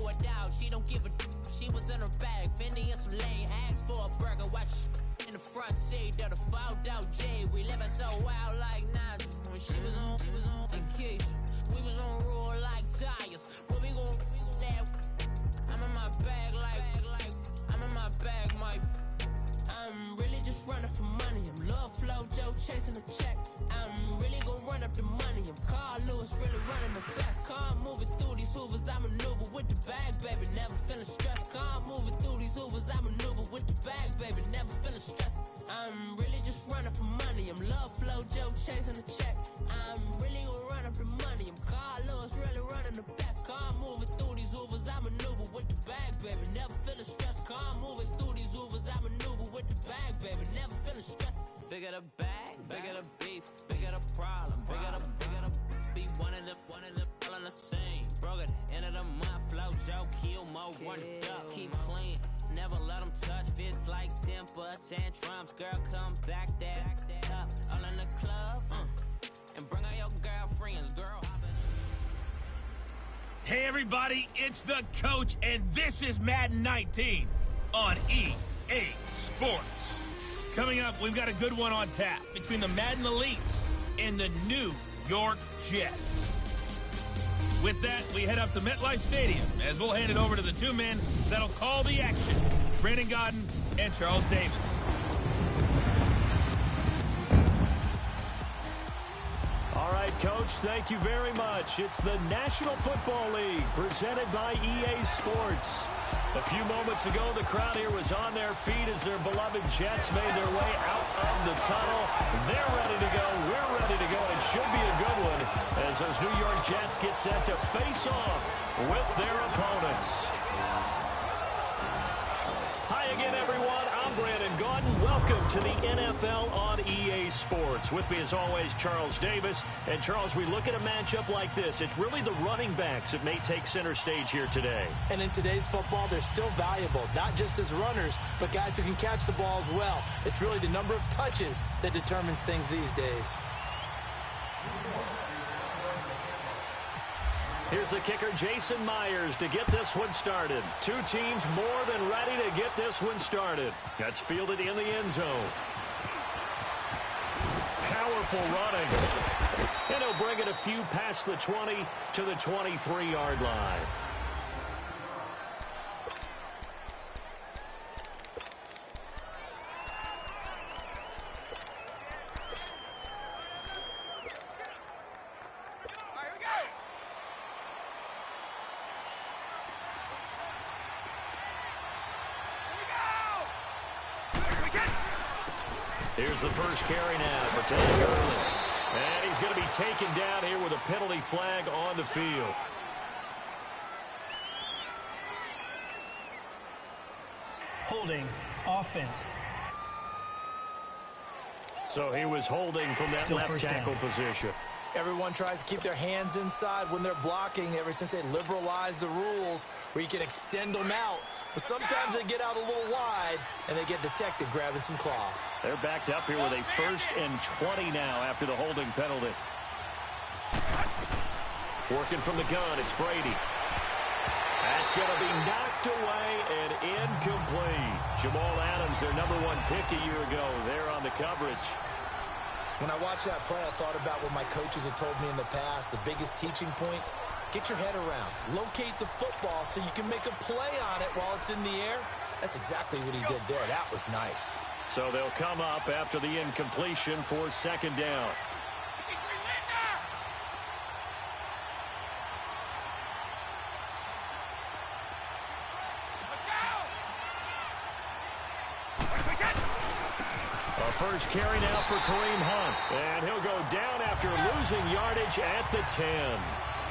threw it out. She don't give a she was in her bag. Fendi and some lane hags for a burger. Watch in the front seat of the fouled out J. We living so wild like Nas. When she was on in Keisha. We was on roll like tires. What we gon' let? I'm in my bag like I'm in my bag, Mike. I'm really just running for money. I'm Love Flow Joe chasing the check. I'm really gonna run up the money. I'm Carl Lewis, really running the best. Car moving through these hoovers, I maneuver with the bag, baby. Never feeling stressed. Car moving through these hoovers, I maneuver with the bag, baby. Never feeling stressed. I'm really just running for money. I'm Love Flow Joe chasing the check. I'm really gonna run up the money. I'm Carl Lewis, really running the best. Car moving through these hoovers, I maneuver with the bag, baby. Never feeling stressed. Car moving through these hoovers, I maneuver with the bag, baby. Never feeling stressed. Bigger the bag, bigger the beef, bigger the problem, bigger the beef. One of the all in the same. Broke at the end of the month, Flow Joe, kill mo, run it up, keep clean. Never let them touch, fits like temper tantrums. Girl, come back that up, all in the club, and bring all your girlfriends, girl. Hey everybody, it's the coach, and this is Madden 19 on EA Sports. Coming up, we've got a good one on tap between the Madden Elites and the New York Jets. With that, we head up to MetLife Stadium as we'll hand it over to the two men that'll call the action, Brandon Godden and Charles Davis. All right, Coach, thank you very much. It's the National Football League presented by EA Sports. A few moments ago, the crowd here was on their feet as their beloved Jets made their way out of the tunnel. They're ready to go. We're ready to go. It should be a good one as those New York Jets get set to face off with their opponents. Hi again, everyone. I'm Brandon Godden. Welcome to the NFL on EA Sports. With me, as always, Charles Davis. And, Charles, we look at a matchup like this. It's really the running backs that may take center stage here today. And in today's football, they're still valuable, not just as runners, but guys who can catch the ball as well. It's really the number of touches that determines things these days. Here's the kicker, Jason Myers, to get this one started. Two teams more than ready to get this one started. That's fielded in the end zone. Powerful running. And he'll bring it a few past the 20 to the 23-yard line. Here's the first carry now for Ted Gurley. And he's going to be taken down here with a penalty flag on the field. Holding offense. So he was holding from that left tackle position. Everyone tries to keep their hands inside when they're blocking ever since they liberalized the rules where you can extend them out. But sometimes they get out a little wide and they get detected grabbing some cloth. They're backed up here with a 1st and 20 now after the holding penalty. Working from the gun, it's Brady. That's going to be knocked away and incomplete. Jamal Adams, their #1 pick a year ago, there on the coverage. When I watched that play, I thought about what my coaches had told me in the past. The biggest teaching point, get your head around. Locate the football so you can make a play on it while it's in the air. That's exactly what he did there. That was nice. So they'll come up after the incompletion for 2nd down. First carry now for Kareem Hunt. And he'll go down after losing yardage at the 10.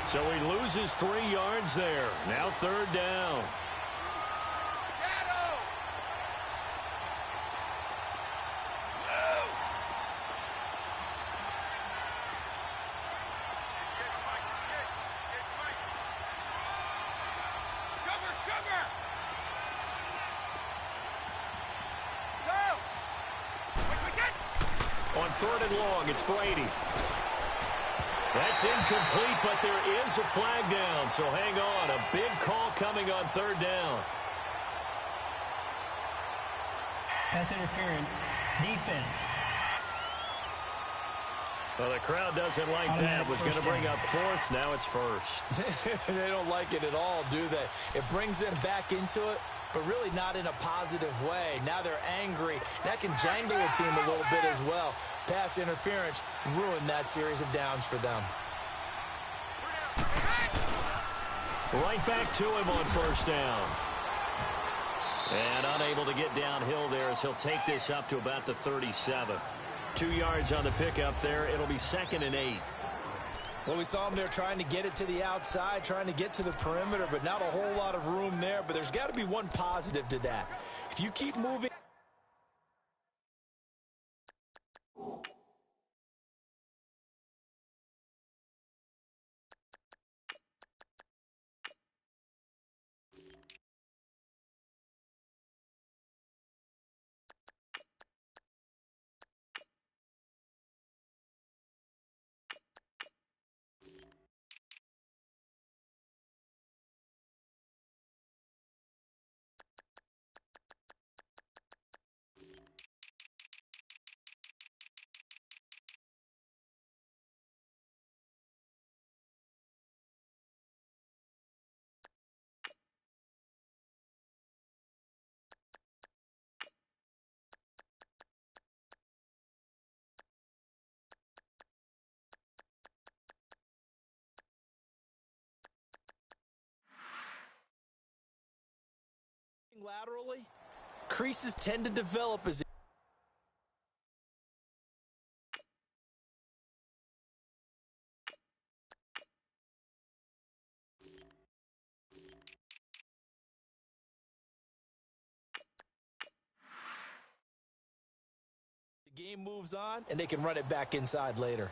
So he loses 3 yards there. Now 3rd down. On 3rd and long, it's Brady. That's incomplete, but there is a flag down, so hang on. A big call coming on third down. Pass interference. Defense. Well, the crowd doesn't like that. Was going to bring up fourth. Now it's first. They don't like it at all, do they? It brings them back into it, but really not in a positive way. Now they're angry. That can jangle a team a little bit as well. Pass interference ruined that series of downs for them. Right back to him on first down. And unable to get downhill there as he'll take this up to about the 37. 2 yards on the pickup there. It'll be 2nd and 8. Well, we saw him there trying to get it to the outside, trying to get to the perimeter, but not a whole lot of room there. But there's got to be one positive to that. If you keep moving. Laterally, creases tend to develop as the game moves on, and they can run it back inside later.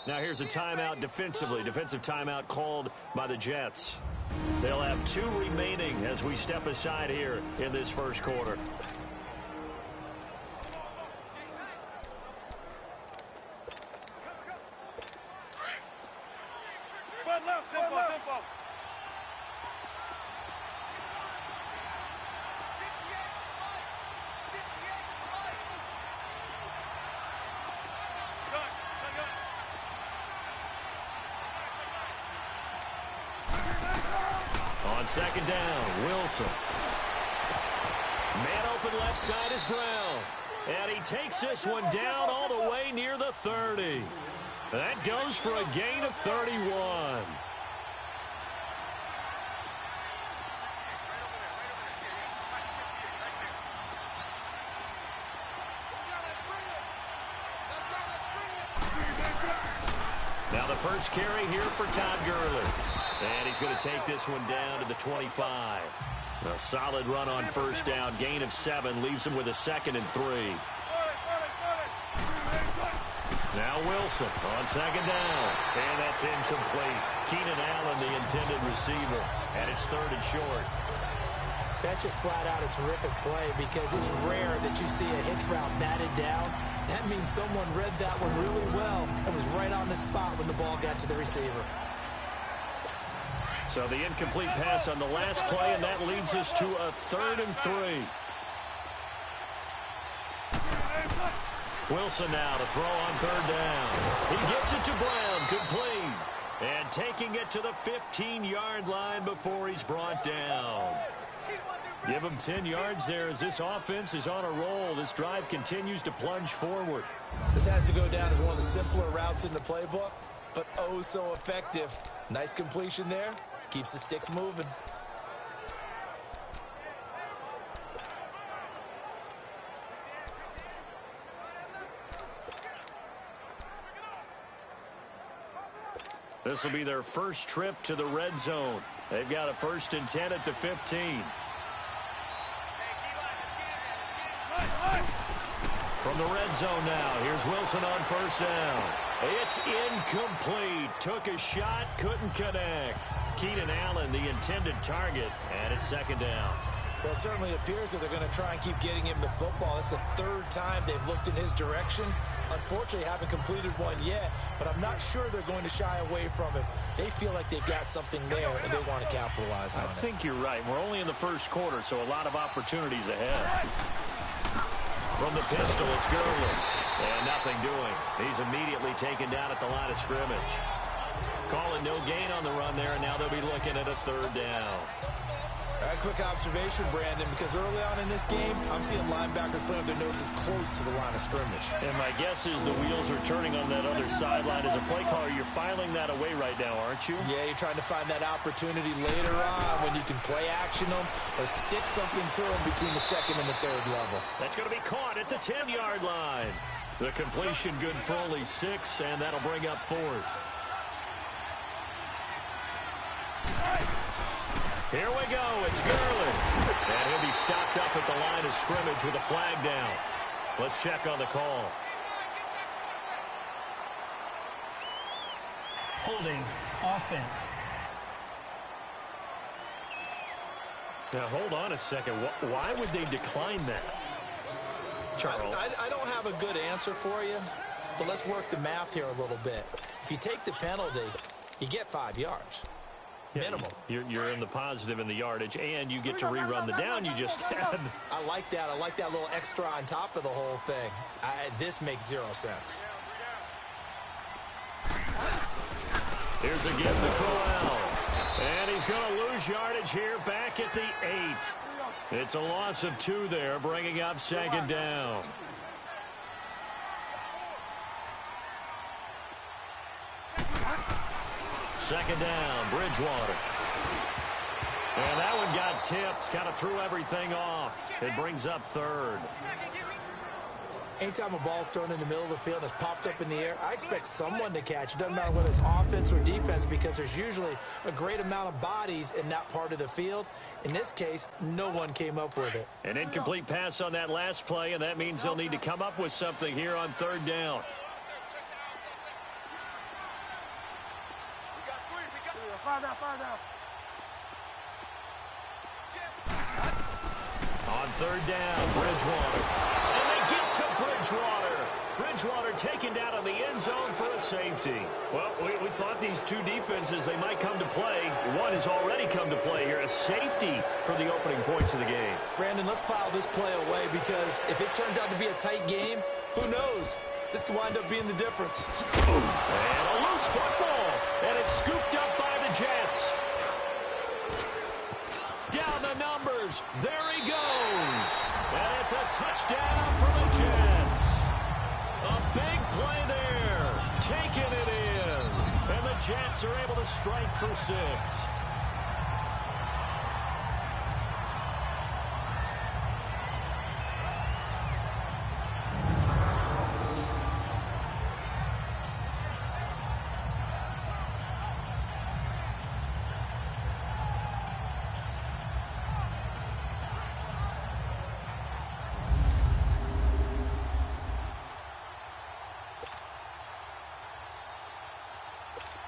Now here's a timeout defensively. Defensive timeout called by the Jets. They'll have 2 remaining as we step aside here in this first quarter. On second down, Wilson. Man open left side is Brown. And he takes this one down all the way near the 30. That goes for a gain of 31. Now the first carry here for Todd Gurley. And he's going to take this one down to the 25. A solid run on first down. Gain of 7 leaves him with a 2nd and 3. Now Wilson on second down. And that's incomplete. Keenan Allen, the intended receiver. And it's 3rd and short. That's just flat out a terrific play because it's rare that you see a hitch route batted down. That means someone read that one really well and was right on the spot when the ball got to the receiver. So the incomplete pass on the last play, and that leads us to a 3rd and 3. Wilson now to throw on 3rd down. He gets it to Brown, complete. And taking it to the 15-yard line before he's brought down. Give him 10 yards there as this offense is on a roll. This drive continues to plunge forward. This has to go down as one of the simpler routes in the playbook, but oh so effective. Nice completion there. Keeps the sticks moving. This will be their first trip to the red zone. They've got a 1st and 10 at the 15. From the red zone now, here's Wilson on first down. It's incomplete. Took a shot, couldn't connect. Keenan Allen, the intended target, and it's 2nd down. Well, it certainly appears that they're going to try and keep getting him the football. It's the third time they've looked in his direction. Unfortunately, haven't completed one yet, but I'm not sure they're going to shy away from him. They feel like they've got something there, and they want to capitalize on it. I think you're right. We're only in the first quarter, so a lot of opportunities ahead. From the pistol, it's Gurley. And nothing doing. He's immediately taken down at the line of scrimmage. Call it no gain on the run there, and now they'll be looking at a third down. A quick observation, Brandon, because early on in this game, I'm seeing linebackers playing with their noses close to the line of scrimmage. And my guess is the wheels are turning on that other sideline. As a play caller, you're filing that away right now, aren't you? Yeah, you're trying to find that opportunity later on when you can play action them or stick something to them between the second and the third level. That's going to be caught at the 10-yard line. The completion good for only 6, and that'll bring up 4th. Here we go. It's Gurley. And he'll be stopped up at the line of scrimmage with a flag down. Let's check on the call. Holding. Offense. Now, hold on a second. Why would they decline that? Charles? I don't have a good answer for you, but let's work the math here a little bit. If you take the penalty, you get 5 yards. Minimum. You're in the positive in the yardage, and you get to rerun the down you just had. I like that. I like that little extra on top of the whole thing. This makes 0 sense. Here's a give to Corral. And he's going to lose yardage here back at the 8. It's a loss of 2 there, bringing up second down. Second down, Bridgewater. And that one got tipped, kind of threw everything off. It brings up 3rd. Anytime a ball's thrown in the middle of the field and it's popped up in the air, I expect someone to catch. It doesn't matter whether it's offense or defense because there's usually a great amount of bodies in that part of the field. In this case, no one came up with it. An incomplete pass on that last play, and that means they'll need to come up with something here on 3rd down. On 3rd down, Bridgewater. And they get to Bridgewater. Bridgewater taken down in the end zone for a safety. Well, we thought these two defenses, they might come to play. One has already come to play here, a safety for the opening points of the game. Brandon, let's file this play away because if it turns out to be a tight game, who knows? This could wind up being the difference. And a loose football. And it's scooped up by the Jets. Down the numbers. There he goes. And it's a touchdown for the Jets. A big play there. Taking it in. And the Jets are able to strike for 6.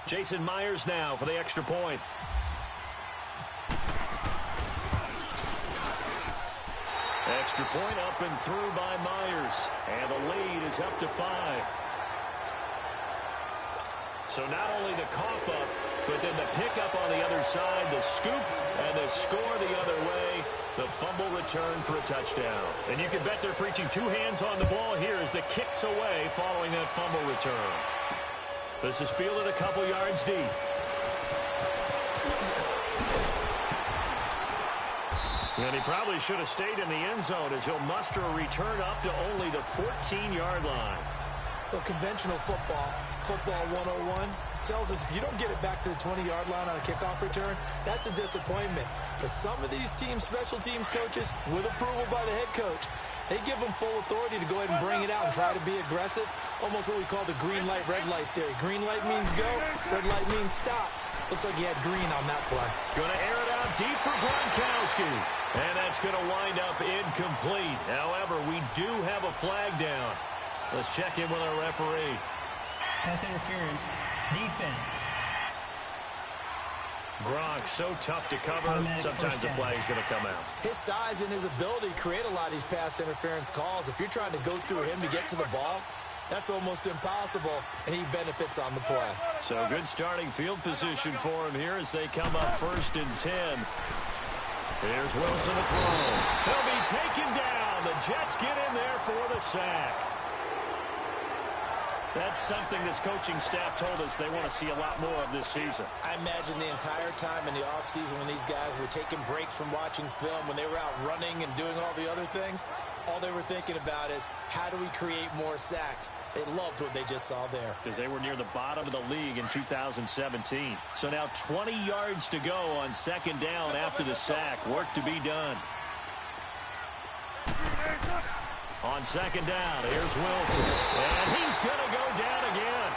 Jason Myers now for the extra point. Extra point up and through by Myers. And the lead is up to 5. So not only the cough up, but then the pickup on the other side, the scoop, and the score the other way. The fumble return for a touchdown. And you can bet they're preaching 2 hands on the ball here as the kick's away following that fumble return. This is fielded a couple yards deep. And he probably should have stayed in the end zone as he'll muster a return up to only the 14-yard line. Well, conventional football 101, tells us if you don't get it back to the 20-yard line on a kickoff return, that's a disappointment. But some of these teams, special teams coaches, with approval by the head coach, they give them full authority to go ahead and bring it out and try to be aggressive. Almost what we call the green light, red light theory. Green light means go, red light means stop. Looks like he had green on that play. Going to air it out deep for Gronkowski. And that's going to wind up incomplete. However, we do have a flag down. Let's check in with our referee. Pass interference. Defense. Gronk, so tough to cover. Sometimes the flag is going to come out. His size and his ability create a lot of these pass interference calls. If you're trying to go through him to get to the ball, that's almost impossible, and he benefits on the play. So good starting field position for him here as they come up 1st and 10. Here's Wilson to throw. He'll be taken down. The Jets get in there for the sack. That's something this coaching staff told us they want to see a lot more of this season. I imagine the entire time in the offseason when these guys were taking breaks from watching film, when they were out running and doing all the other things, all they were thinking about is, how do we create more sacks? They loved what they just saw there. Because they were near the bottom of the league in 2017. So now 20 yards to go on 2nd down after the sack. Work to be done. On 2nd down, here's Wilson. And he's going to go down again.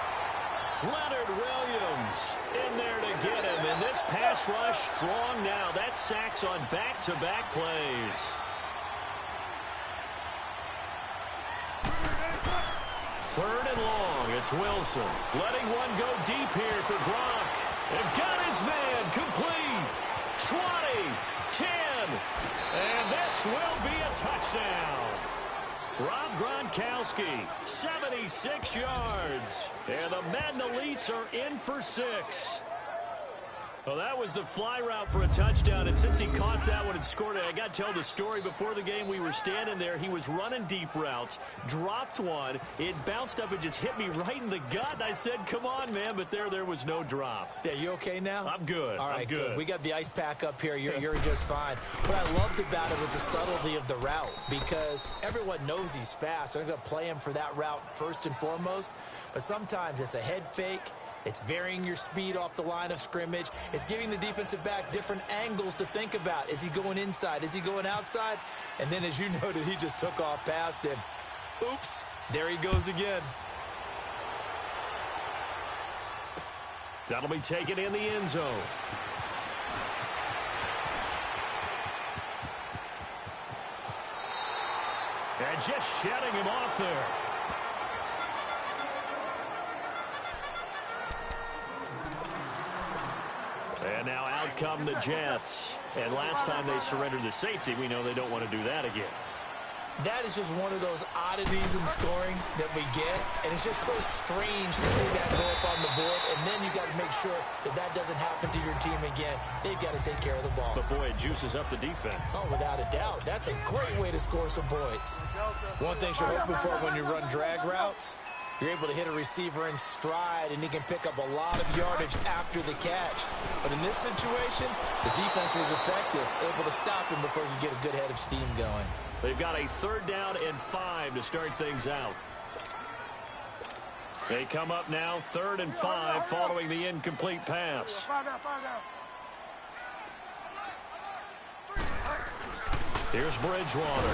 Leonard Williams in there to get him. And this pass rush strong now. That sacks on back-to-back plays. 3rd and long, it's Wilson. Letting one go deep here for Gronk. And got his man complete. 20, 10, and this will be a touchdown. Rob Gronkowski, 76 yards. And the Madden Elites are in for 6. Well, that was the fly route for a touchdown, and since he caught that one and scored it, I got to tell the story. Before the game, we were standing there. He was running deep routes, dropped one. It bounced up and just hit me right in the gut, and I said, come on, man, but there was no drop. Yeah, you okay now? I'm good. All right, I'm good. We got the ice pack up here. You're just fine. What I loved about it was the subtlety of the route, because everyone knows he's fast. They're going to play him for that route first and foremost, but sometimes it's a head fake. It's varying your speed off the line of scrimmage. It's giving the defensive back different angles to think about. Is he going inside? Is he going outside? And then, as you noted, he just took off past him. Oops, there he goes again. That'll be taken in the end zone. And just shedding him off there. And now out come the Jets. And last time they surrendered the safety, we know they don't want to do that again. That is just one of those oddities in scoring that we get. And it's just so strange to see that go up on the board. And then you got to make sure that that doesn't happen to your team again. They've got to take care of the ball. But, boy, it juices up the defense. Oh, without a doubt. That's a great way to score some points. One thing you're hoping for when you run drag routes, you're able to hit a receiver in stride, and he can pick up a lot of yardage after the catch. But in this situation, the defense was effective, able to stop him before you get a good head of steam going. They've got a 3rd down and 5 to start things out. They come up now 3rd and 5 following the incomplete pass. Here's Bridgewater.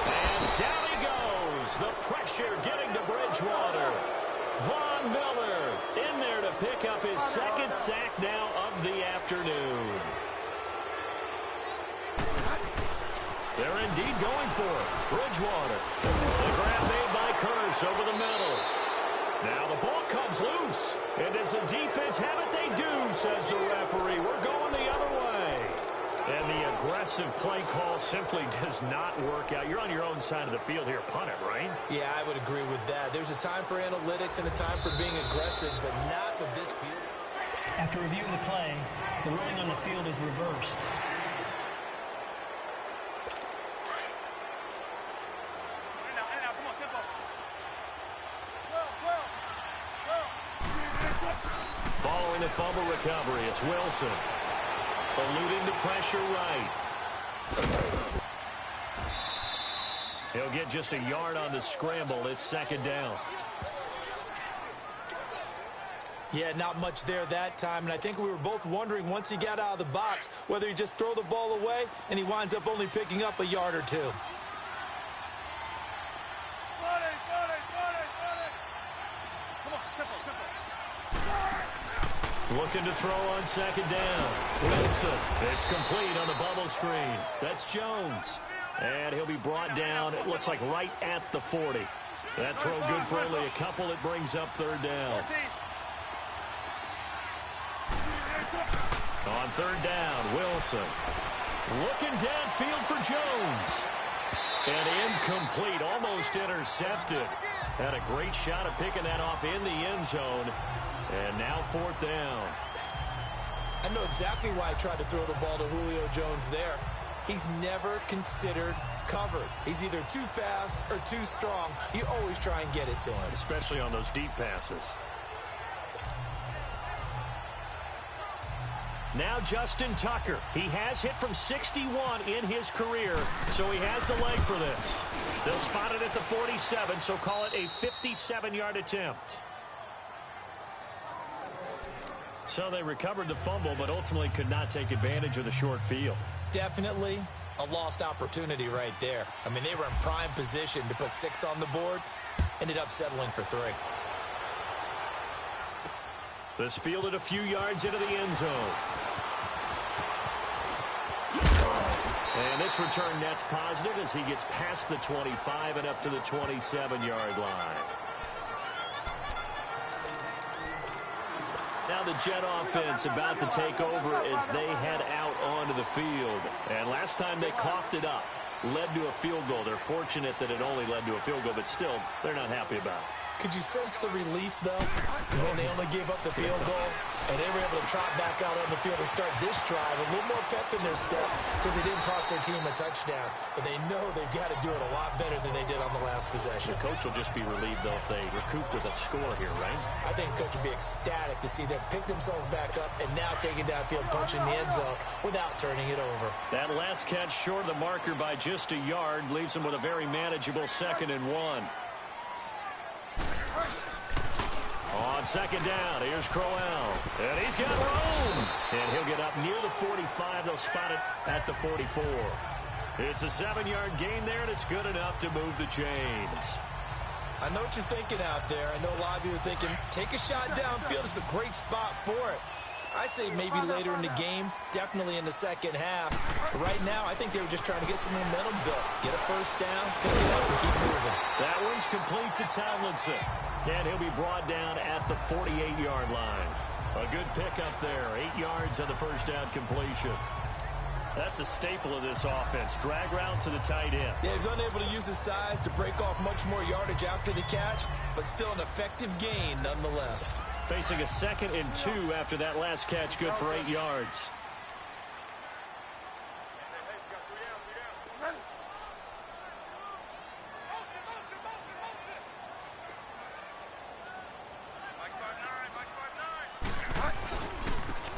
And down he goes. The pressure getting to Bridgewater. Von Miller in there to pick up his 2nd sack now of the afternoon. They're indeed going for it. Bridgewater. The grab made by Curse over the middle. Now the ball comes loose. And does the defense have it? They do, says the referee. We're going the other way. And the aggressive play call simply does not work out. You're on your own side of the field here. Punt it, right? Yeah, I would agree with that. There's a time for analytics and a time for being aggressive, but not with this field. After review of the play, the ruling on the field is reversed. Following the fumble recovery, it's Wilson. Eluding the pressure right. He'll get just a yard on the scramble. It's 2nd down. Yeah, not much there that time, and I think we were both wondering once he got out of the box whether he'd just throw the ball away, and he winds up only picking up a yard or two. Looking to throw on 2nd down. Wilson. It's complete on the bubble screen. That's Jones. And he'll be brought down, it looks like right at the 40. That throw good for only a couple. It brings up 3rd down. On third down, Wilson. Looking downfield for Jones. And incomplete, almost intercepted. Had a great shot at picking that off in the end zone. And now fourth down. I know exactly why I tried to throw the ball to Julio Jones there. He's never considered covered. He's either too fast or too strong. You always try and get it to him. Especially on those deep passes. Now Justin Tucker. He has hit from 61 in his career, so he has the leg for this. They'll spot it at the 47, so call it a 57-yard attempt. So they recovered the fumble, but ultimately could not take advantage of the short field. Definitely a lost opportunity right there. I mean, they were in prime position to put 6 on the board. Ended up settling for 3. This fielded a few yards into the end zone. And this return net's positive as he gets past the 25 and up to the 27-yard line. Now the Jet offense about to take over as they head out onto the field. And last time they coughed it up, led to a field goal. They're fortunate that it only led to a field goal, but still, they're not happy about it. Could you sense the relief, though, when they only gave up the field goal and they were able to trot back out on the field and start this drive? A little more pep in their step because they didn't cost their team a touchdown. But they know they've got to do it a lot better than they did on the last possession. The coach will just be relieved, though, if they recoup with a score here, right? I think the coach will be ecstatic to see them pick themselves back up and now take it downfield, punching the end zone without turning it over. That last catch short of the marker by just a yard leaves them with a very manageable 2nd and 1. On second down, here's Crowell. And he's got room. And he'll get up near the 45. They'll spot it at the 44. It's a 7-yard gain there, and it's good enough to move the chains. I know what you're thinking out there. I know a lot of you are thinking, take a shot downfield. It's a great spot for it. I'd say maybe later in the game, definitely in the second half. But right now, I think they were just trying to get some momentum built. Get a first down, pick it up, and keep moving. That one's complete to Tomlinson. And he'll be brought down at the 48-yard line. A good pickup there. 8 yards on the first down completion. That's a staple of this offense. Drag route to the tight end. Yeah, he's unable to use his size to break off much more yardage after the catch, but still an effective gain nonetheless. Facing a 2nd and 2 after that last catch, good for 8 yards.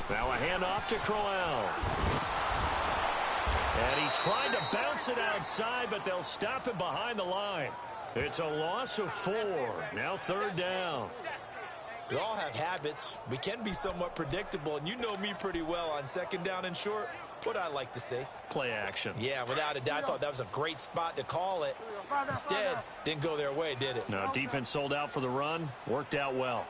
Now a handoff to Crowell. And he tried to bounce it outside, but they'll stop him behind the line. It's a loss of 4. Now 3rd down. We all have habits. We can be somewhat predictable, and you know me pretty well on 2nd down and short. What I like to say? Play action. Yeah, without a doubt. I thought that was a great spot to call it. Instead, didn't go their way, did it? No, defense sold out for the run. Worked out well.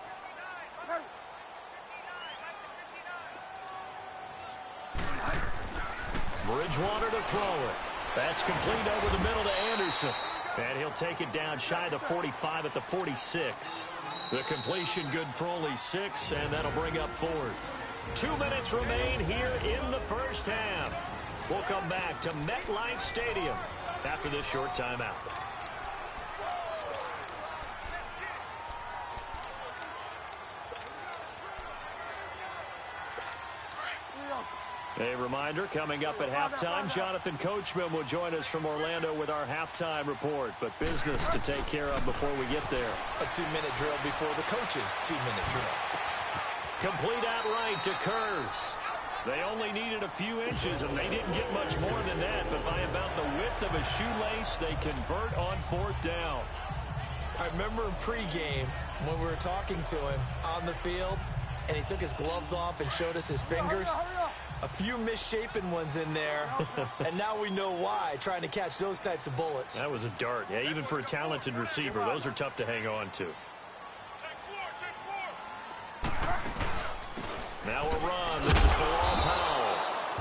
Bridgewater to throw it. That's complete over the middle to Anderson. And he'll take it down shy of the 45 at the 46. The completion good for only 6, and that'll bring up 4th. 2 minutes remain here in the first half. We'll come back to MetLife Stadium after this short timeout. A reminder, coming up at halftime, Jonathan Coachman will join us from Orlando with our halftime report. But business to take care of before we get there. A 2-minute drill before the coach's 2-minute drill. Complete outright to Kurz. They only needed a few inches, and they didn't get much more than that. But by about the width of a shoelace, they convert on 4th down. I remember in pregame when we were talking to him on the field, and he took his gloves off and showed us his fingers. A few misshapen ones in there, and now we know why, trying to catch those types of bullets. That was a dart. Yeah, even for a talented receiver, those are tough to hang on to. Now a run. This is Bilal Powell.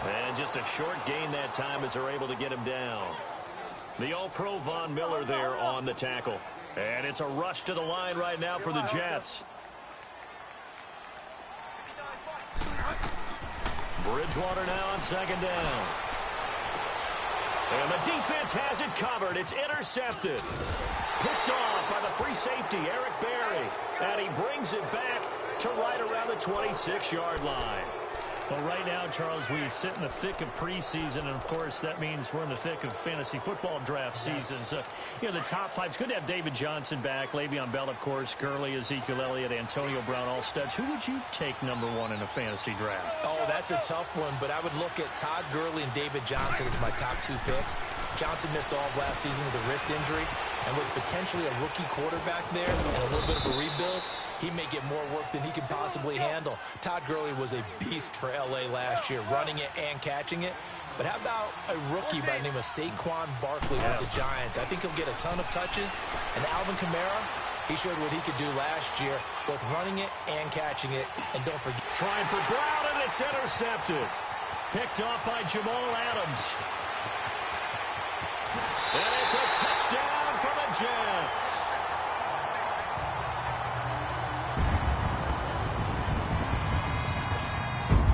And just a short gain that time as they're able to get him down. The All-Pro Von Miller there on the tackle. And it's a rush to the line right now for the Jets. Bridgewater now on second down. And the defense has it covered. It's intercepted. Picked off by the free safety, Eric Berry. And he brings it back to right around the 26-yard line. Well, right now, Charles, we sit in the thick of preseason, and, of course, that means we're in the thick of fantasy football draft season. So, you know, the top five, it's good to have David Johnson back, Le'Veon Bell, of course, Gurley, Ezekiel Elliott, Antonio Brown, all studs. Who would you take number one in a fantasy draft? Oh, that's a tough one, but I would look at Todd Gurley and David Johnson as my top two picks. Johnson missed all of last season with a wrist injury, and with potentially a rookie quarterback there and a little bit of a rebuild, he may get more work than he can possibly handle. Todd Gurley was a beast for L.A. last year, running it and catching it. But how about a rookie by the name of Saquon Barkley with the Giants? I think he'll get a ton of touches. And Alvin Kamara, he showed what he could do last year, both running it and catching it. And don't forget. Trying for Brown, and it's intercepted. Picked off by Jamal Adams. And it's a touchdown for the Jets.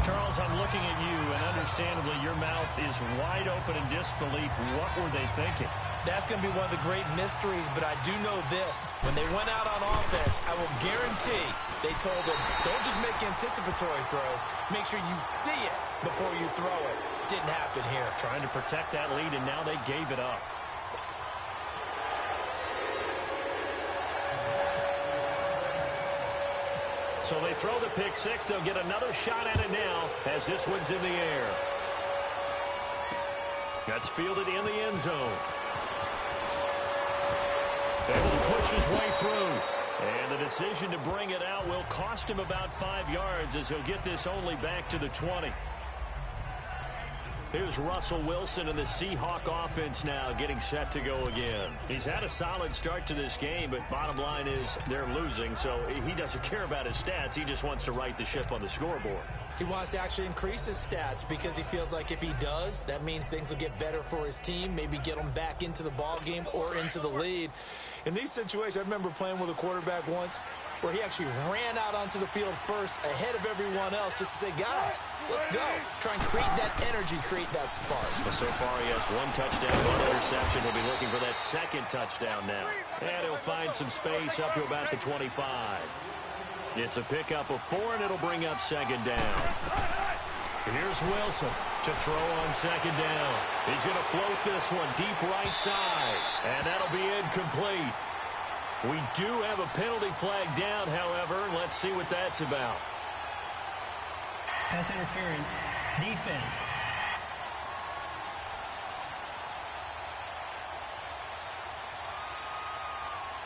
Charles, I'm looking at you, and understandably, your mouth is wide open in disbelief. What were they thinking? That's going to be one of the great mysteries, but I do know this. When they went out on offense, I will guarantee they told them, don't just make anticipatory throws. Make sure you see it before you throw it. Didn't happen here. Trying to protect that lead, and now they gave it up. So they throw the pick six. They'll get another shot at it now as this one's in the air. That's fielded in the end zone. Able to push his way through. And the decision to bring it out will cost him about 5 yards as he'll get this only back to the 20. Here's Russell Wilson and the Seahawk offense now getting set to go again. He's had a solid start to this game, but bottom line is they're losing, so he doesn't care about his stats. He just wants to right the ship on the scoreboard. He wants to actually increase his stats because he feels like if he does, that means things will get better for his team, maybe get them back into the ball game or into the lead. In these situations, I remember playing with a quarterback once where he actually ran out onto the field first ahead of everyone else just to say, guys, let's go. Try and create that energy, create that spark. Well, so far he has one touchdown, one interception. He'll be looking for that second touchdown now. And he'll find some space up to about the 25. It's a pickup of 4, and it'll bring up second down. Here's Wilson to throw on second down. He's going to float this one deep right side, and that'll be incomplete. We do have a penalty flag down, however. Let's see what that's about. Pass interference. Defense.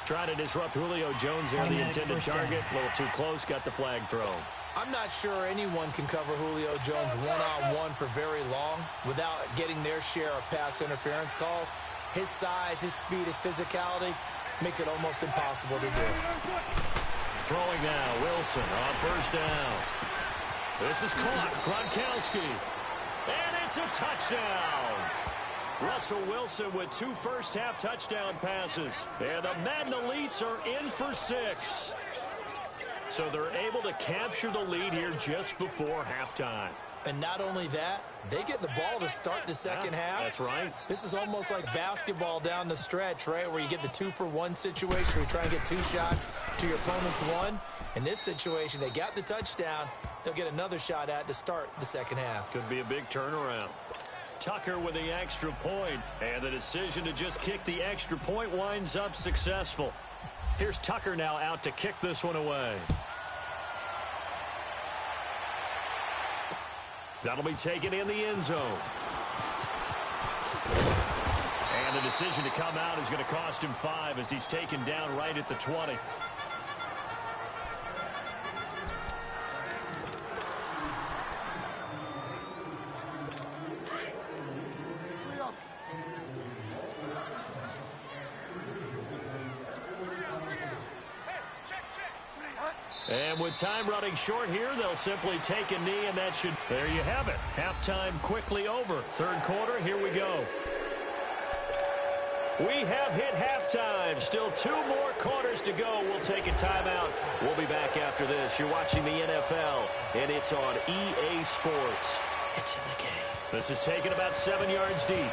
Trying to disrupt Julio Jones there, the intended target. A little too close, got the flag thrown. I'm not sure anyone can cover Julio Jones one-on-one for very long without getting their share of pass interference calls. His size, his speed, his physicality makes it almost impossible to do. Throwing now, Wilson on first down. This is caught, Gronkowski. And it's a touchdown. Russell Wilson with 2 first-half touchdown passes. And the Madden Elites are in for 6. So they're able to capture the lead here just before halftime. And not only that, they get the ball to start the second half. That's right. This is almost like basketball down the stretch, right, where you get the 2-for-1 situation where you try and get 2 shots to your opponent's 1. In this situation, they got the touchdown. They'll get another shot at to start the second half. Could be a big turnaround. Tucker with the extra point, and the decision to just kick the extra point winds up successful. Here's Tucker now out to kick this one away. That'll be taken in the end zone. And the decision to come out is going to cost him 5 as he's taken down right at the 20. And with time running short here, they'll simply take a knee, and that should... There you have it. Halftime quickly over. Third quarter, here we go. We have hit halftime. Still 2 more quarters to go. We'll take a timeout. We'll be back after this. You're watching the NFL, and it's on EA Sports. It's in the game. This is taken about 7 yards deep.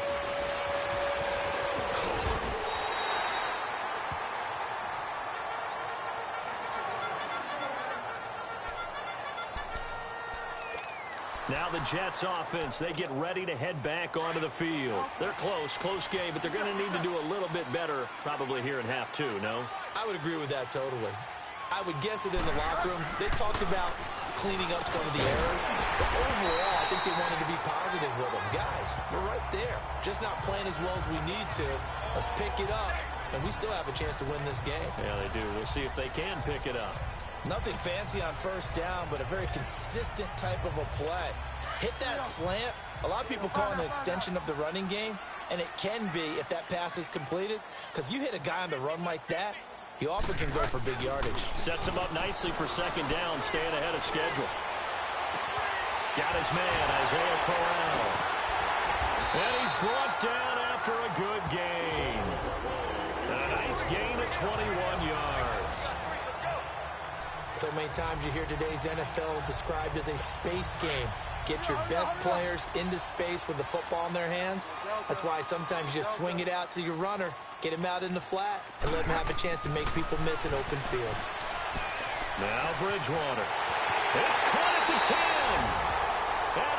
Now the Jets offense, they get ready to head back onto the field. They're close game, but they're going to need to do a little bit better probably here in half two, no? I would agree with that totally. I would guess it in the locker room. They talked about cleaning up some of the errors, but overall, I think they wanted to be positive with them. Guys, we're right there. Just not playing as well as we need to. Let's pick it up, and we still have a chance to win this game. Yeah, they do. We'll see if they can pick it up. Nothing fancy on first down, but a very consistent type of a play. Hit that slant. A lot of people call it an extension of the running game, and it can be if that pass is completed, because you hit a guy on the run like that, he often can go for big yardage. Sets him up nicely for second down, staying ahead of schedule. Got his man, Isaiah Corral. And he's brought down after a good gain. And a nice gain of 21 yards. So many times you hear today's NFL described as a space game. Get your best players into space with the football in their hands. That's why sometimes you just swing it out to your runner, get him out in the flat, and let him have a chance to make people miss an open field. Now Bridgewater. It's caught at the 10. And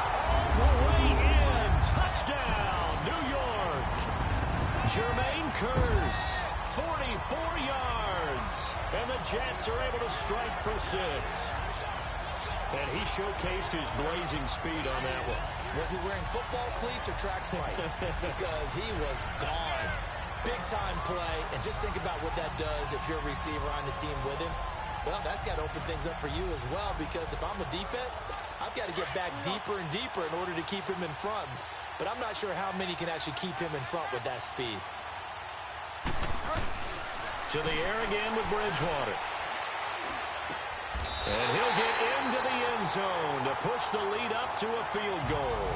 all the way in. Touchdown, New York. Jermaine Kearse, 44 yards. And the Jets are able to strike for 6. And he showcased his blazing speed on that one. Was he wearing football cleats or track spikes? Because he was gone. Big-time play. And just think about what that does if you're a receiver on the team with him. Well, that's got to open things up for you as well, because if I'm a defense, I've got to get back deeper and deeper in order to keep him in front. But I'm not sure how many can actually keep him in front with that speed. To the air again with Bridgewater. And he'll get into the end zone to push the lead up to a field goal.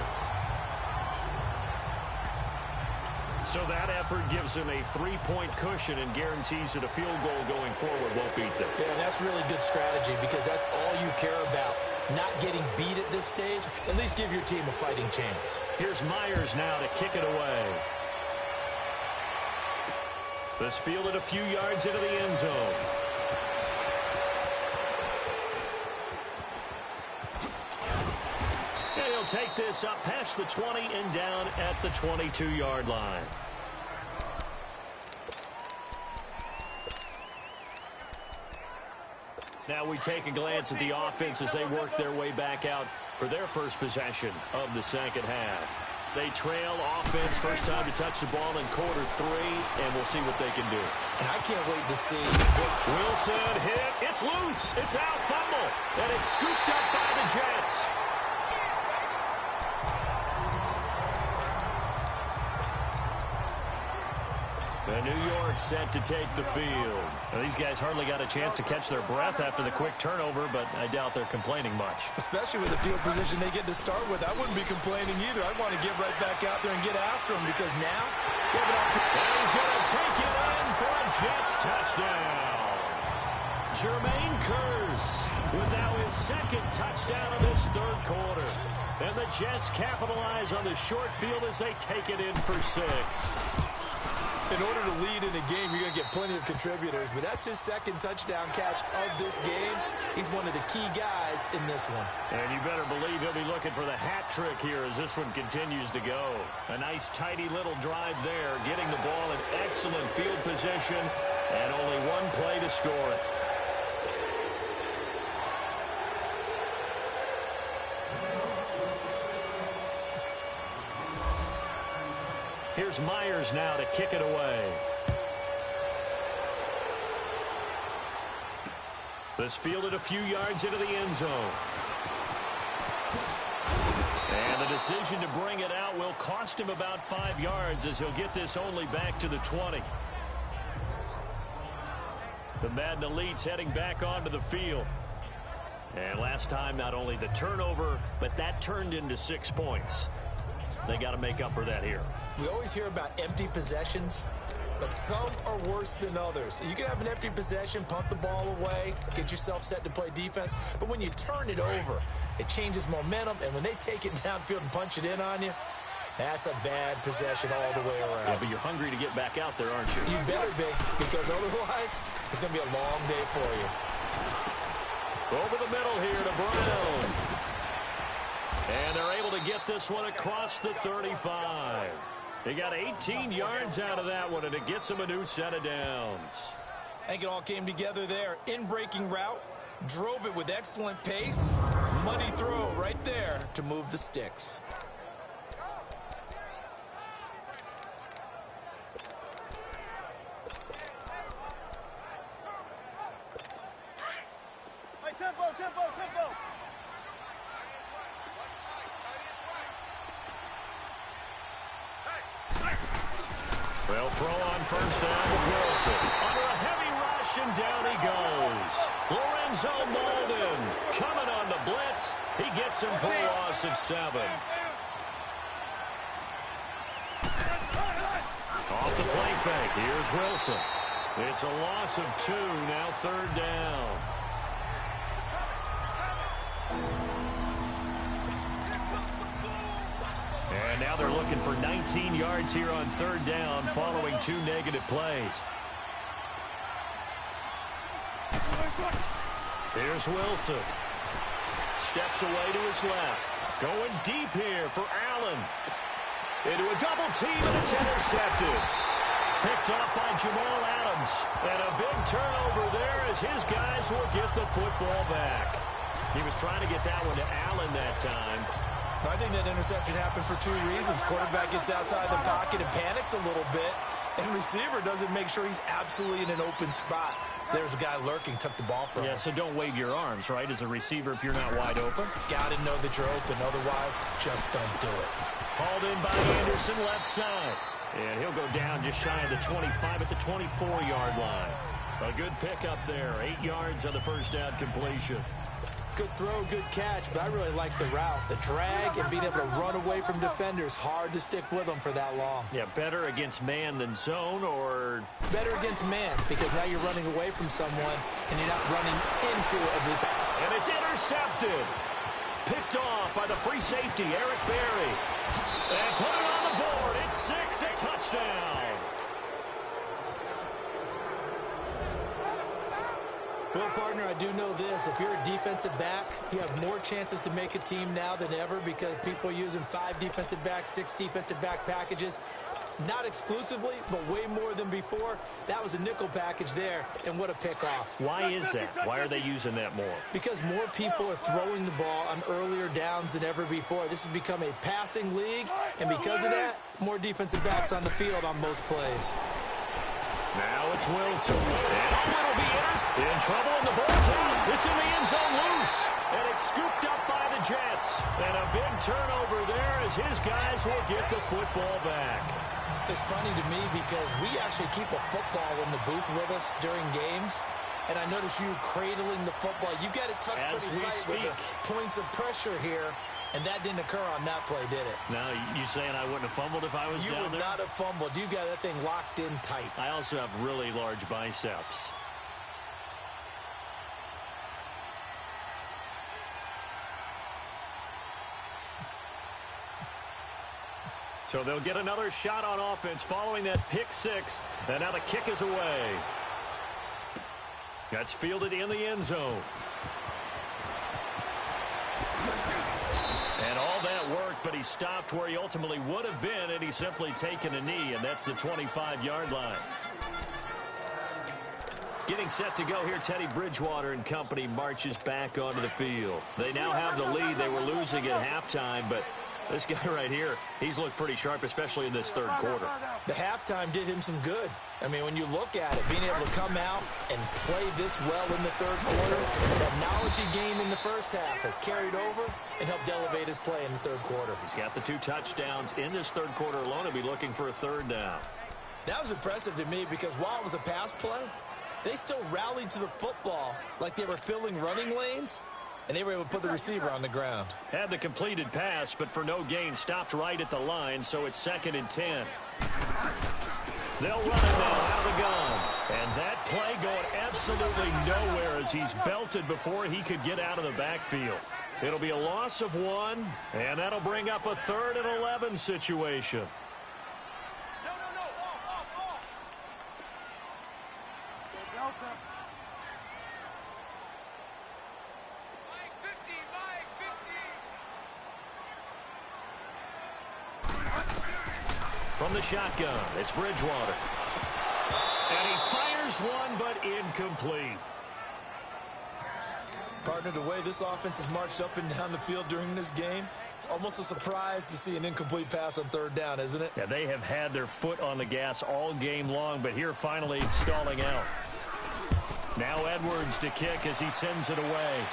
So that effort gives him a 3-point cushion and guarantees that a field goal going forward won't beat them. Yeah, and that's really good strategy, because that's all you care about. Not getting beat at this stage. At least give your team a fighting chance. Here's Myers now to kick it away. This fielded a few yards into the end zone. And he'll take this up past the 20 and down at the 22-yard line. Now we take a glance at the offense as they work their way back out for their first possession of the second half. They trail offense, first time to touch the ball in quarter 3, and we'll see what they can do. And I can't wait to see. Wilson hit. It's loose. It's out. Fumble. And it's scooped up by the Jets. And New York set to take the field. Now, these guys hardly got a chance to catch their breath after the quick turnover, but I doubt they're complaining much. Especially with the field position they get to start with. I wouldn't be complaining either. I'd want to get right back out there and get after him, because now they have an opportunity. And he's going to take it in for a Jets touchdown. Jermaine Kearse with now his second touchdown of this third quarter. And the Jets capitalize on the short field as they take it in for 6. In order to lead in a game, you're going to get plenty of contributors, but that's his second touchdown catch of this game. He's one of the key guys in this one. And you better believe he'll be looking for the hat trick here as this one continues to go. A nice, tidy little drive there, getting the ball in excellent field position, and only one play to score it. Here's Myers now to kick it away. This fielded a few yards into the end zone. And the decision to bring it out will cost him about 5 yards as he'll get this only back to the 20. The Madden Elites heading back onto the field. And last time, not only the turnover, but that turned into 6 points. They got to make up for that here. We always hear about empty possessions. but some are worse than others. You can have an empty possession, punt the ball away, get yourself set to play defense, but when you turn it over, it changes momentum, and when they take it downfield and punch it in on you, that's a bad possession all the way around. Yeah, but you're hungry to get back out there, aren't you? You better be, because otherwise, it's going to be a long day for you. Over the middle here to Brown. And they're able to get this one across the 35. They got 18 yards out of that one, and it gets them a new set of downs. I think it all came together there. In-breaking route, drove it with excellent pace. Money throw right there to move the sticks. Tempo. They'll throw on first down to Wilson. Under a heavy rush, and down he goes. Lorenzo Molden coming on the blitz. He gets him for a loss of 7. Off the play fake. Here's Wilson. It's a loss of 2, now third down. And now they're looking for 19 yards here on third down following 2 negative plays. Here's Wilson. Steps away to his left. Going deep here for Allen. Into a double team, and it's intercepted. Picked up by Jamal Adams. And a big turnover there as his guys will get the football back. He was trying to get that one to Allen that time. I think that interception happened for 2 reasons. Quarterback gets outside the pocket and panics a little bit, and receiver doesn't make sure he's absolutely in an open spot. So there's a guy lurking, took the ball from him. Yeah, so don't wave your arms, right, as a receiver if you're not wide open. Got to know that you're open. Otherwise, just don't do it. Hauled in by Anderson, left side. And he'll go down just shy of the 25 at the 24-yard line. A good pickup there. 8 yards on the first down completion. Good throw, good catch, but I really like the route. The drag and being able to run away from defenders. Hard to stick with them for that long. Yeah, better against man than zone, or? Better against man, because now you're running away from someone and you're not running into a defense. And it's intercepted. Picked off by the free safety, Eric Berry. And put it on the board. It's 6, a touchdown. Well, partner, I do know this. If you're a defensive back, you have more chances to make a team now than ever because people are using 5 defensive backs, 6 defensive back packages. Not exclusively, but way more than before. That was a nickel package there, and what a pickoff. Why is that? Why are they using that more? Because more people are throwing the ball on earlier downs than ever before. This has become a passing league, and because of that, more defensive backs on the field on most plays. Now it's Wilson. And it'll be in trouble, and the ball's out. It's in the end zone loose. And it's scooped up by the Jets. And a big turnover there as his guys will get the football back. It's funny to me because we actually keep a football in the booth with us during games. And I notice you cradling the football. You got it tucked pretty tight with the points of pressure here. And that didn't occur on that play, did it? No, you saying I wouldn't have fumbled if I was down there? You would not have fumbled. You got that thing locked in tight. I also have really large biceps. So they'll get another shot on offense following that pick 6. And now the kick is away. That's fielded in the end zone. And all that worked, but he stopped where he ultimately would have been, and he's simply taken a knee, and that's the 25-yard line. Getting set to go here, Teddy Bridgewater and company marches back onto the field. They now have the lead. They were losing at halftime, but this guy right here, he's looked pretty sharp, especially in this third quarter. The halftime did him some good. I mean, when you look at it, being able to come out and play this well in the third quarter, that knowledge he gained in the first half has carried over and helped elevate his play in the third quarter. He's got the 2 touchdowns in this third quarter alone. He'll be looking for a third down. That was impressive to me because while it was a pass play, they still rallied to the football like they were filling running lanes, and they were able to put the receiver on the ground. Had the completed pass, but for no gain, stopped right at the line, so it's 2nd and 10. They'll run it now out of the gun. And that play going absolutely nowhere as he's belted before he could get out of the backfield. It'll be a loss of 1, and that'll bring up a 3rd and 11 situation. From the shotgun, it's Bridgewater. And he fires one, but incomplete. Partner, the way this offense has marched up and down the field during this game, it's almost a surprise to see an incomplete pass on 3rd down, isn't it? Yeah, they have had their foot on the gas all game long, but here finally stalling out. Now Edwards to kick as he sends it away.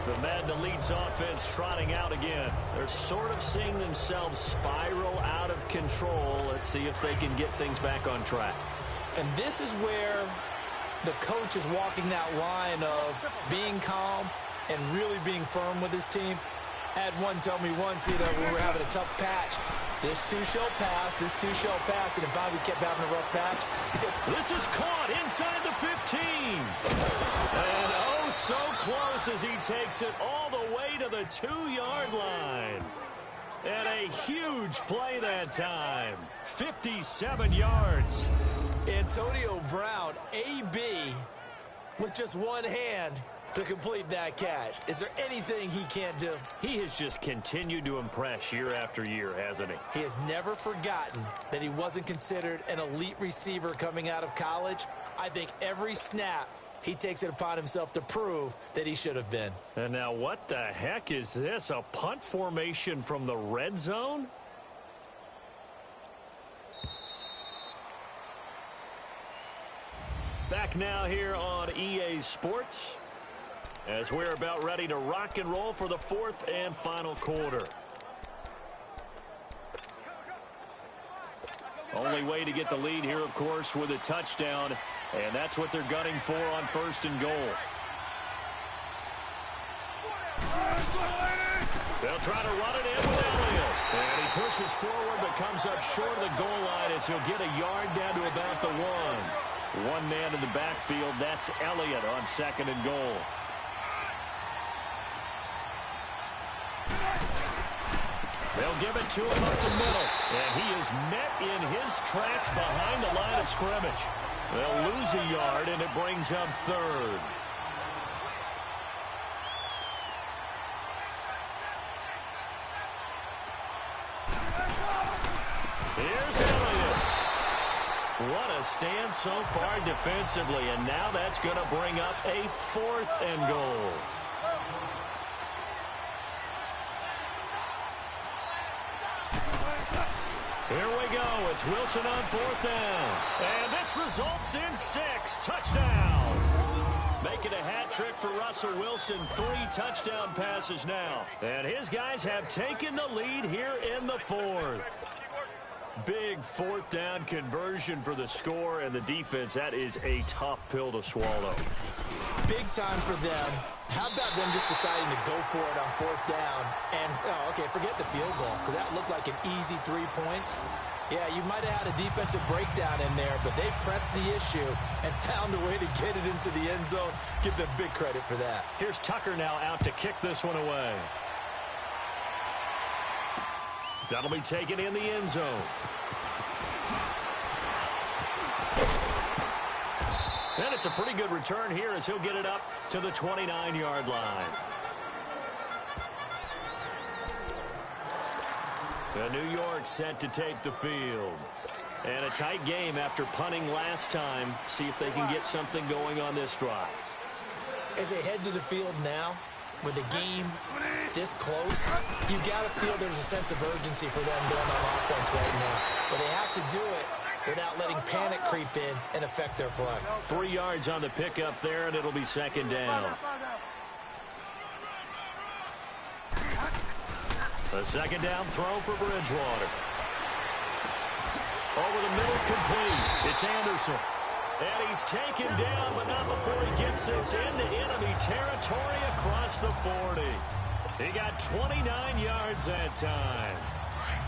The Madden Elite's offense trotting out again. They're sort of seeing themselves spiral out of control. Let's see if they can get things back on track. And this is where the coach is walking that line of being calm and really being firm with his team. I had one tell me once, we were having a tough patch. This too shall pass, this too shall pass, and if finally kept having a rough patch, he said, this is caught inside the 15. And oh, so close as he takes it all the way to the 2-yard line. And a huge play that time. 57 yards. Antonio Brown, AB, with just one hand to complete that catch. Is there anything he can't do? He has just continued to impress year after year, hasn't he? He has never forgotten that he wasn't considered an elite receiver coming out of college. I think every snap he takes it upon himself to prove that he should have been. And now what the heck is this? A punt formation from the red zone? Back now here on EA Sports as we're about ready to rock and roll for the 4th and final quarter. Only way to get the lead here, of course, with a touchdown, and that's what they're gunning for on 1st and goal. They'll try to run it in with Elliott. And he pushes forward but comes up short of the goal line as he'll get a yard down to about the 1. One man in the backfield, that's Elliott on 2nd and goal. They'll give it to him up the middle. And he is met in his tracks behind the line of scrimmage. They'll lose a yard, and it brings up 3rd. Here's Elliott. What a stand so far defensively, and now that's going to bring up a 4th and goal. Here we go. It's Wilson on 4th down. And this results in 6. Touchdown. Making a hat trick for Russell Wilson. 3 touchdown passes now. And his guys have taken the lead here in the 4th. Big 4th down conversion for the score and the defense. That is a tough pill to swallow. Big time for them. How about them just deciding to go for it on 4th down? And, okay, forget the field goal, because that looked like an easy 3 points. Yeah, you might have had a defensive breakdown in there, but they pressed the issue and found a way to get it into the end zone. Give them big credit for that. Here's Tucker now out to kick this one away. That'll be taken in the end zone. And it's a pretty good return here as he'll get it up to the 29-yard line. New York set to take the field. And a tight game after punting last time. See if they can get something going on this drive. As they head to the field now, with the game this close, you got to feel there's a sense of urgency for them going on offense right now. But they have to do it without letting panic creep in and affect their play. 3 yards on the pickup there, and it'll be 2nd down. A 2nd down throw for Bridgewater. Over the middle, complete. It's Anderson. And he's taken down, but not before he gets this into enemy territory across the 40. He got 29 yards that time.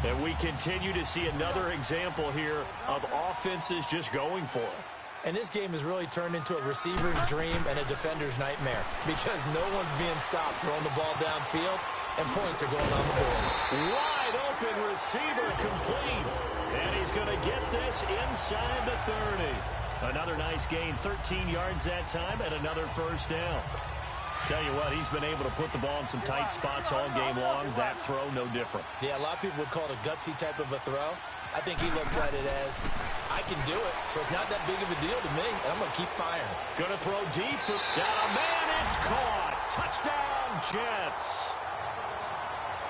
And we continue to see another example here of offenses just going for it. And this game has really turned into a receiver's dream and a defender's nightmare because no one's being stopped throwing the ball downfield, and points are going on the board. Wide open receiver complete. And he's going to get this inside the 30. Another nice gain, 13 yards that time, and another first down. Tell you what, he's been able to put the ball in some tight spots all game long. That throw, no different. Yeah, a lot of people would call it a gutsy type of a throw. I think he looks at it as, I can do it, so it's not that big of a deal to me, and I'm going to keep firing. Going to throw deep. Got a man, it's caught. Touchdown, Jets.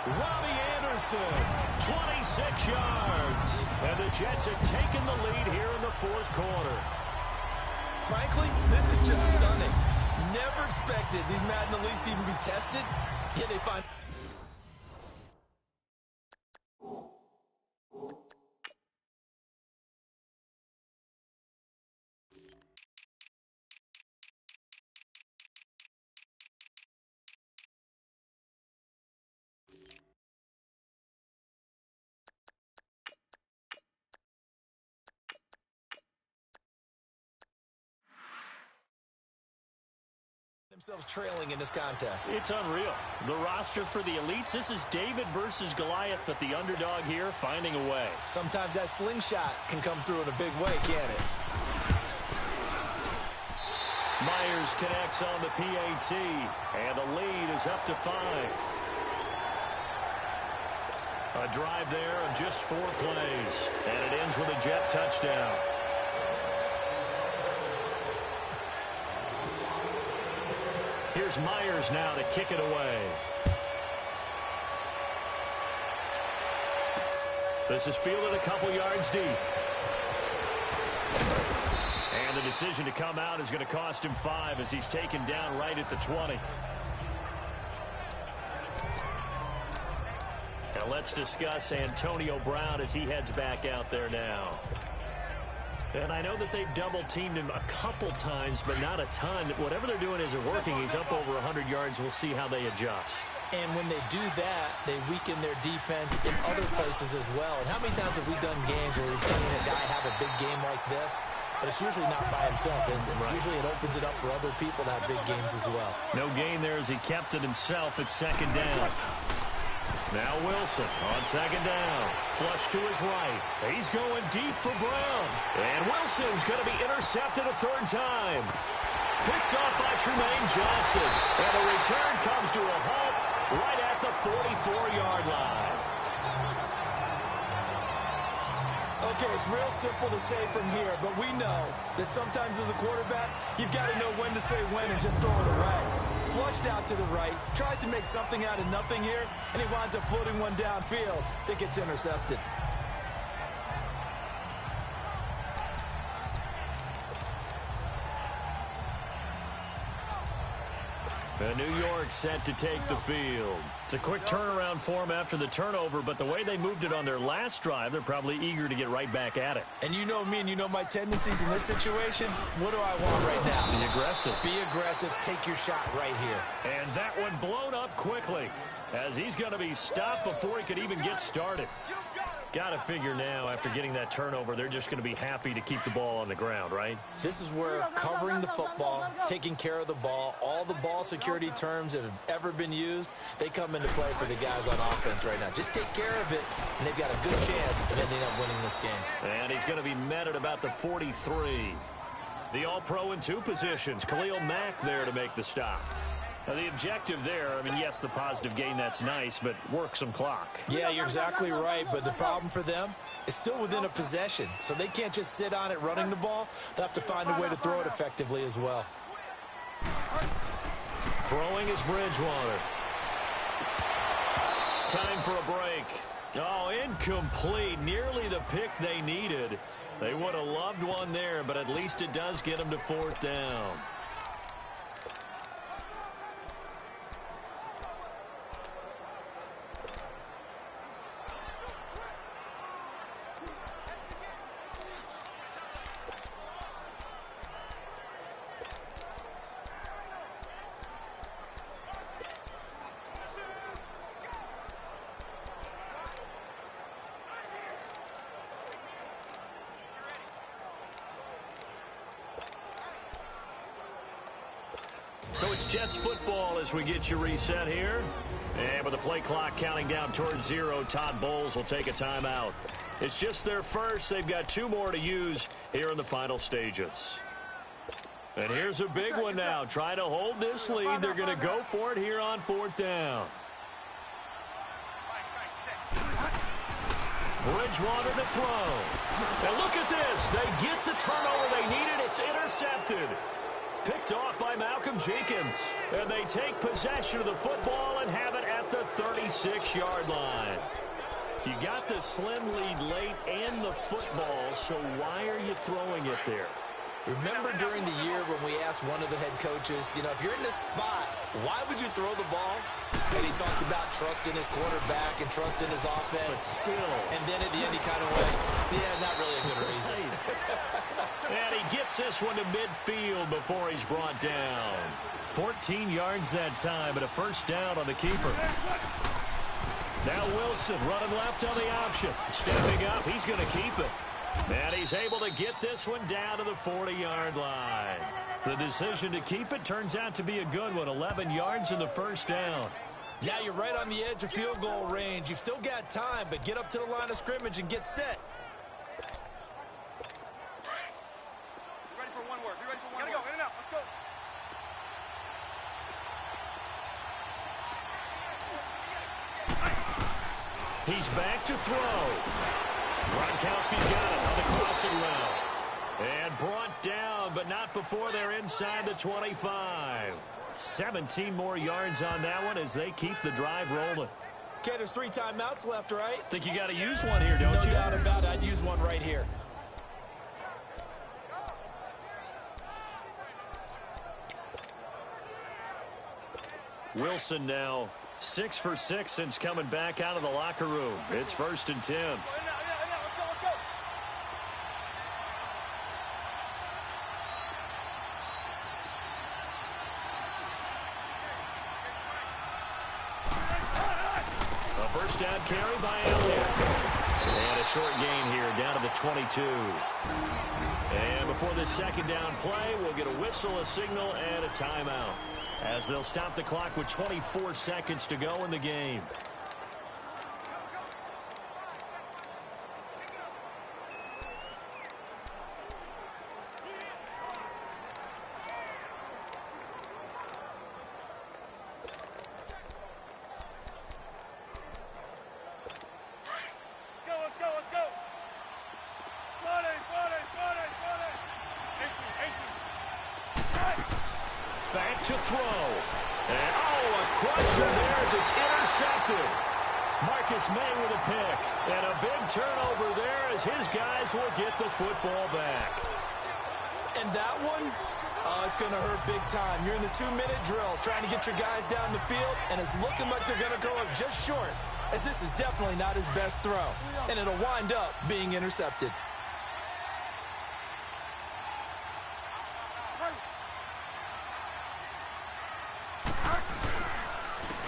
Robbie Anderson, 26 yards. And the Jets have taken the lead here in the fourth quarter. Frankly, this is just stunning. Never expected these Madden Elites to even be tested, yet they find... themselves trailing in this contest. It's unreal. The roster for the Elites, this is David versus Goliath, but the underdog here finding a way. Sometimes that slingshot can come through in a big way, can't it? Myers connects on the PAT, and the lead is up to 5. A drive there of just 4 plays, and it ends with a Jet touchdown. Here's Myers now to kick it away. This is fielded a couple yards deep. And the decision to come out is going to cost him 5 as he's taken down right at the 20. Now let's discuss Antonio Brown as he heads back out there now. And I know that they've double-teamed him a couple times, but not a ton. Whatever they're doing isn't working. He's up over 100 yards. We'll see how they adjust. And when they do that, they weaken their defense in other places as well. And how many times have we done games where we've seen a guy have a big game like this? But it's usually not by himself, is it? Right. Usually it opens it up for other people to have big games as well. No gain there as he kept it himself at second down. Now Wilson on second down. Flush to his right. He's going deep for Brown. And Wilson's going to be intercepted a third time. Picked off by Tremaine Johnson. And the return comes to a halt right at the 44-yard line. Okay, it's real simple to say from here, but we know that sometimes as a quarterback, you've got to know when to say when and just throw it away. Flushed out to the right, tries to make something out of nothing here, and he winds up floating one downfield that gets intercepted. And New York set to take the field. It's a quick turnaround for them after the turnover, but the way they moved it on their last drive, they're probably eager to get right back at it. And you know me and you know my tendencies in this situation. What do I want right now? Be aggressive. Be aggressive. Take your shot right here. And that one blown up quickly as he's going to be stopped before he could even get started. Got to figure now, after getting that turnover, they're just going to be happy to keep the ball on the ground, right? This is where covering the football, taking care of the ball, all the ball security terms that have ever been used, they come into play for the guys on offense right now. Just take care of it, and they've got a good chance of ending up winning this game. And he's going to be met at about the 43. The All-Pro in 2 positions. Khalil Mack there to make the stop. Now, the objective there, I mean, yes, the positive gain, that's nice, but work some clock. Yeah, you're exactly right, but the problem for them is still within a possession, so they can't just sit on it running the ball. They'll have to find a way to throw it effectively as well. Throwing is Bridgewater. Time for a break. Oh, incomplete. Nearly the pick they needed. They would have loved one there, but at least it does get them to 4th down. So it's Jets football as we get you reset here. And with the play clock counting down towards 0, Todd Bowles will take a timeout. It's just their first. They've got 2 more to use here in the final stages. And here's a big one now. Trying to hold this lead. They're going to go for it here on 4th down. Bridgewater to throw. And look at this. They get the turnover they needed. It's intercepted. Picked off by Malcolm Jenkins. And they take possession of the football and have it at the 36-yard line. You got the slim lead late and the football, so why are you throwing it there? Remember during the year when we asked one of the head coaches, if you're in this spot, why would you throw the ball? And he talked about trusting his quarterback and trusting his offense. But still. And then at the end he kind of went, yeah, not really a good reason. And he gets this one to midfield before he's brought down. 14 yards that time, but a first down on the keeper. Now Wilson running left on the option. Stepping up, he's going to keep it. And he's able to get this one down to the 40-yard line. The decision to keep it turns out to be a good one. 11 yards in the first down. Now you're right on the edge of field goal range. You've still got time, but get up to the line of scrimmage and get set. Be ready for one word. Be ready for one word. Gotta go. In and out. Let's go. He's back to throw. Gronkowski's got it on the crossing route. And brought down, but not before they're inside the 25. 17 more yards on that one as they keep the drive rolling. Okay, there's 3 timeouts left, right? Think you got to use one here, don't you? No doubt about it. I'd use one right here. Wilson now 6 for 6 since coming back out of the locker room. It's 1st and 10. In and out. Let's go. Let's go. A first down carry by Elliott. And a short gain here down to the 22. And before this second down play, we'll get a whistle, a signal, and a timeout, as they'll stop the clock with 24 seconds to go in the game. Let's go. 40. 18. Back to throw. And, a crusher there as it's intercepted. Marcus May with a pick. And a big turnover there as his guys will get the football back. And that one, it's going to hurt big time. You're in the 2-minute drill trying to get your guys down the field, and it's looking like they're going to go up just short, as this is definitely not his best throw. And it'll wind up being intercepted.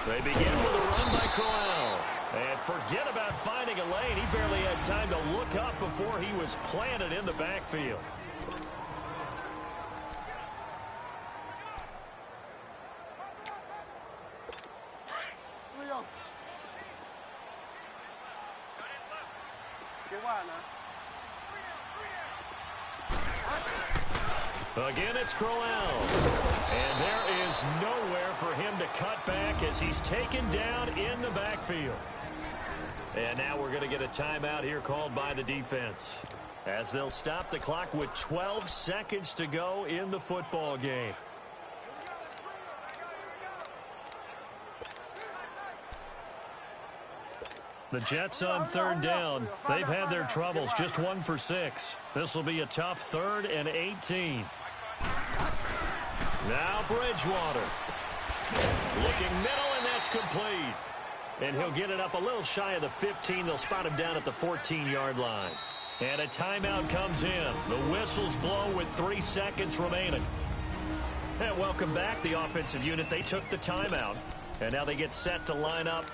They begin with a run by Crowell. And forget about finding a lane. He barely had time to look up before he was planted in the backfield. Again, it's Crowell. And there is nowhere for him to cut back as he's taken down in the backfield. And now we're going to get a timeout here called by the defense, as they'll stop the clock with 12 seconds to go in the football game. The Jets on 3rd down. They've had their troubles, just 1 for 6. This will be a tough 3rd and 18. Now Bridgewater. Looking middle, and that's complete. And he'll get it up a little shy of the 15. They'll spot him down at the 14-yard line. And a timeout comes in. The whistles blow with 3 seconds remaining. And welcome back, the offensive unit. They took the timeout. And now they get set to line up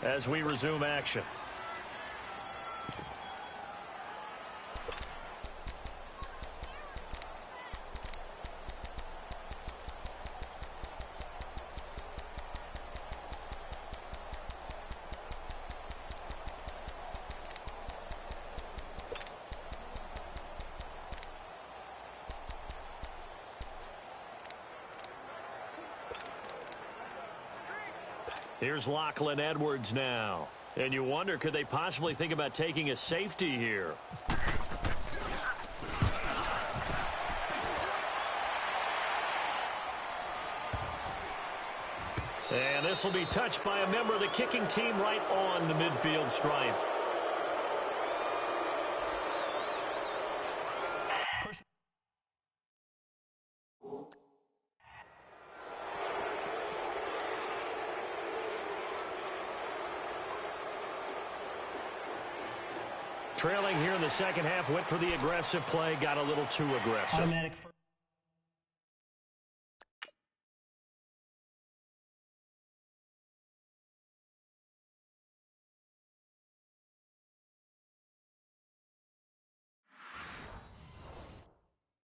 as we resume action. Here's Lachlan Edwards now. And you wonder, could they possibly think about taking a safety here? And this will be touched by a member of the kicking team right on the midfield stripe. Trailing here in the second half, went for the aggressive play, got a little too aggressive. Automatic.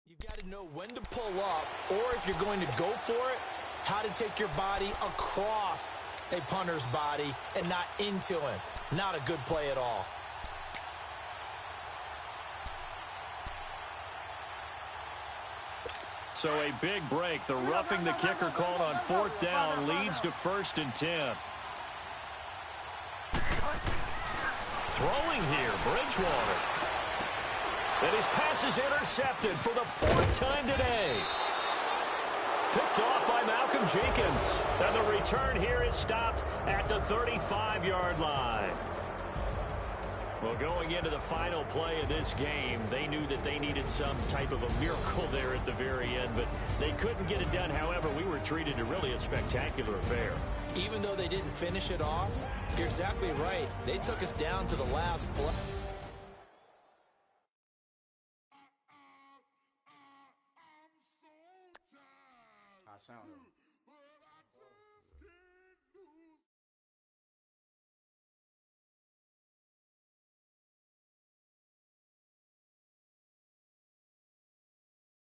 You've got to know when to pull up, or if you're going to go for it, how to take your body across a punter's body and not into him. Not a good play at all. So a big break. The roughing the kicker called on 4th down leads to 1st and 10. Throwing here, Bridgewater. And his pass is intercepted for the 4th time today. Picked off by Malcolm Jenkins. And the return here is stopped at the 35-yard line. Well, going into the final play of this game, they knew that they needed some type of a miracle there at the very end, but they couldn't get it done. However, we were treated to really a spectacular affair. Even though they didn't finish it off, you're exactly right. They took us down to the last play. I sound